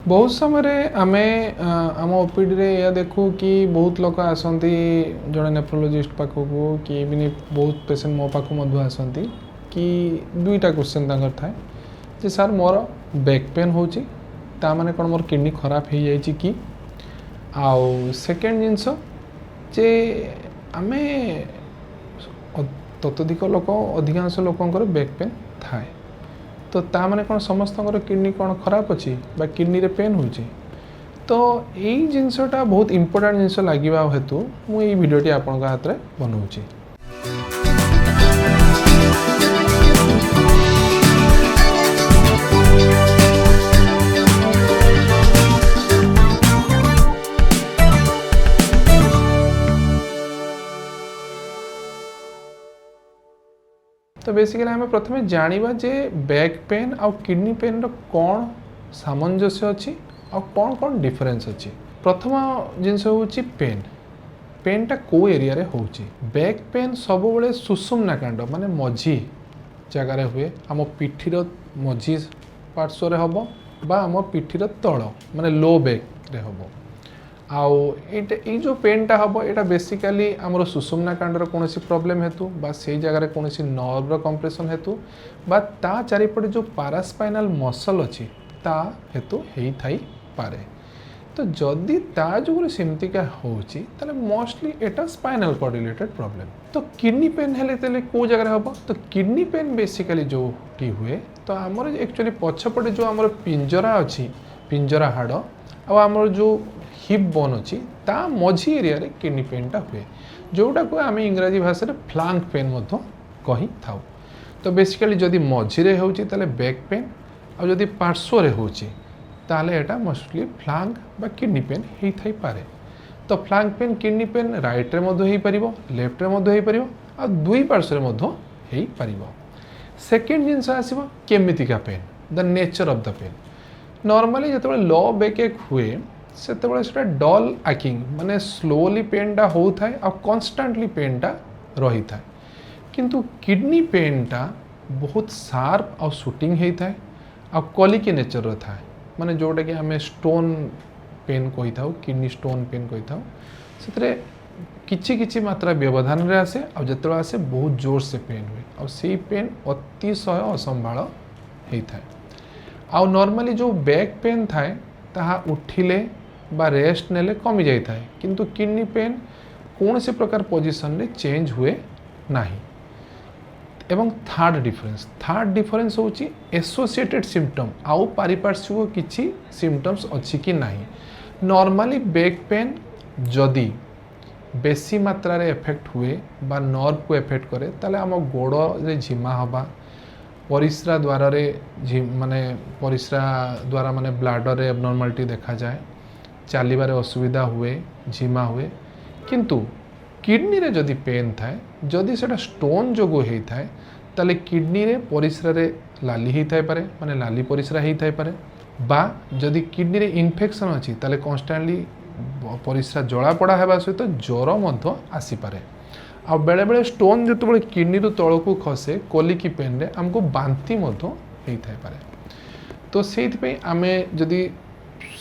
बहुत समय आमे आम ओपीडी रे या देखू कि बहुत लोग आसती जड़े नेफ्रोलोजिस्ट पाखक कि बहुत पेसेंट मो पाख आसती कि दुईटा क्वेश्चन तंकर थाए जे सर मोर बैक पेन होची ता माने कौन मोर किडनी खराब हो जाइए कि आउ सेकेंड जिनस जे आमे ततोधिक लोक अधिकांश लोकंकर बैक पेन थाए तो ता माने कौन समस्त किडनी कौन खराब अच्छी किडनी रे पेन होची तो यही जिनसटा बहुत इंपोर्टेंट जिनस लगे हेतु मुझे भिडियोटी आपण हाथ में बनाऊँगी। तो बेसिकली आम प्रथम जाना जे बैक पेन आउ किडनी पेन कौन सामंजस्य अच्छी आ कौन कौन डिफरेंस अच्छी। प्रथम जिनस हूँ पेन पेनटा को एरिया रे होची। बैक पेन सब बड़े सुषुम्ना कांड माने मझी जगार हुए आम पिठीर मझी पार्श्व हम बा आम पिठीर तल माने लो बैक रे हम आउ ये जो पेनटा हम यहाँ बेसिकाली आमर सुषुम्ना कांडर कौन प्रॉब्लम हेतु बा से जगह कौन नर्वर कंप्रेशन हेतु बा ता चारिपटे जो पारास्पाइनल मसल अच्छी ता हेतु हो थाई पारे। तो जदि ता जो सेमतिका होची ताले मोस्टली एटा स्पाइनल कॉर्ड रिलेटेड प्रॉब्लम। तो किडनी पेन हेले तेले को जगह हम तो किडनी पेन बेसिकाली जो टी हुए तो आमर एक्चुअली पछपटे जो आमर पिंजरा अच्छी पिंजरा हाड़ आमर जो हिप बोन अच्छी ता मझी एरिया रे किडनी पेनटा हुए जोटा को आम इंग्राजी भाषा रे फ्लांक पेन कही थाउ। तो बेसिकली जदि मझीरे होची ताले बैक पेन आ जदि पार्श्व रे होची ताले एटा मोस्टली फ्लांक बा किडनी पेन ही थाई पारे। तो फ्लांक पेन किडनी पेन राइट रे मध्य हो पारिबो लेफ्ट रे मध्य हो पारिबो आ दुई पार्श्व रे मध्य हो पारिबो। सेकेंड जिनस आसीबो केमितिका pain the nature of the pain. Normally जतबे लो बैक एक हुए सेतबे सेटा डल आकिंग माने स्लोली पेनटा होता है आ कॉन्स्टेंटली पेनटा रही था किंतु किडनी पेनटा बहुत शार्प आ शूटिंग होता है आ कलिकी नेचर था माने जोटा कि आम स्टोन पेन कही था किडनी स्टोन पेन कही था से किछि किछि मात्रा व्यवधान रे आसे आ जतबे आसे बहुत जोर से पेन हुए आ से पेन अतिशय असंभाल होता है। आ नॉर्मली जो बैक पेन थाए ताहा उठिले बा रेस्ट नेले कमी जाई थाए किंतु किडनी पेन कौन से प्रकार पोजीशन रे चेंज हुए नाही। एवं थर्ड डिफरेंस होची एसोसिएटेड सिम्पटम आउ पारिपार्श्विक किछि सिम्पटम्स अच्छी कि नाही। नॉर्मली बैक पेन जदि बेसी मात्रा रे इफेक्ट हुए बा नर्व को इफेक्ट करे ताले आम गोड़ रे झिमा हवा परिस्रा द्वारा रे माने परिस्रा द्वारा माने ब्लाडर रे एबनॉर्मालिटी देखा जाए चलिबारे असुविधा हुए झिमा हुए किंतु किडनी रे जदि पेन थाए जदि सेटा स्टोन जोगो हेई थाए ताले किडनी रे परिस्रा रे लाली हेई थाए पारे माने लाली परिस्रा हेई थाए पारे बा जदि किडनी रे इन्फेक्शन अछि ताले कॉन्स्टेंटली परिस्रा जला पड़ा हेबा सहित ज्वर मध्य आसी पारे। आ बेले बेले स्टोन जो किडनी रू तलू खसे कोलिकी पेन रे हमको बांती मध्य होता है। तो से आमे जदि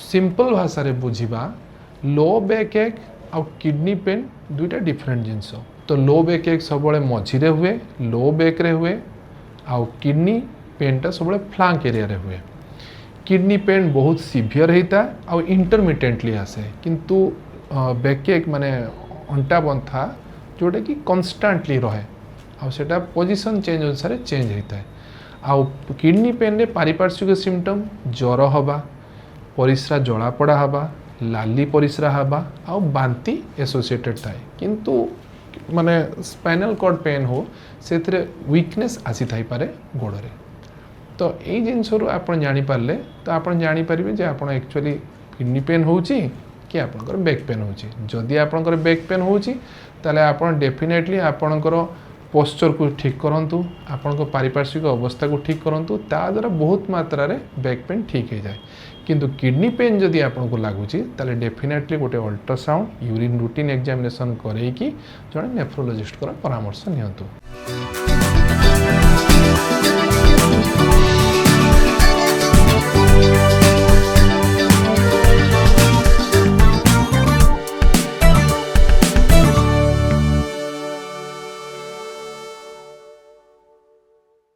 सिंपल भाषा रे बुझिबा लो बैक एक आ किडनी पेन दुईटा डिफरेंट जिनस। तो लो बैक एक सब मझी रे हुए लो बैक रे हुए आ किडनी पेनटा सब फ्लांक एरिया रे हुए। किडनी पेन बहुत सीवियर होता है आ इंटरमिटेंटली आसे किंतु बैक एक माने अंटा बंथा जोटा कि कन्स्टांटली रहे आ सेटा पोजीशन चेंज अनुसार चेंज होता है। आ किडनी पेन रे पारिपार्श्विक सिम्पटम ज्वर हवा परिस्रा जलापड़ा हवा लाली परिस्रा हवा आ बांती एसोसिएटेड थाए किंतु माने स्पाइनल कॉर्ड पेन हो से वीकनेस आसी थाई पारे गोड़ रे। तो यही जिनस आप जानीपारे तो आप जानीपारे जे आप एक्चुअली किडनी पेन होची कि आपनकर बैक पेन होची। जदि आपनकर बैक पेन होची ताले आपण डेफिनेटली आपनकर पोस्चर को ठीक करंतु आपनको पारिपार्श्विक अवस्था को ठीक करंतु ता द्वारा बहुत मात्रा रे बैक पेन ठीक हो जाए। किंतु किडनी पेन जदि आपको लगुची ताले डेफिनेटली गोटे अल्ट्रासाउंड यूरिन रूटीन एग्जामिनेशन करैकी जड़े नेफ्रोलोजिस्ट परामर्श नियंतु।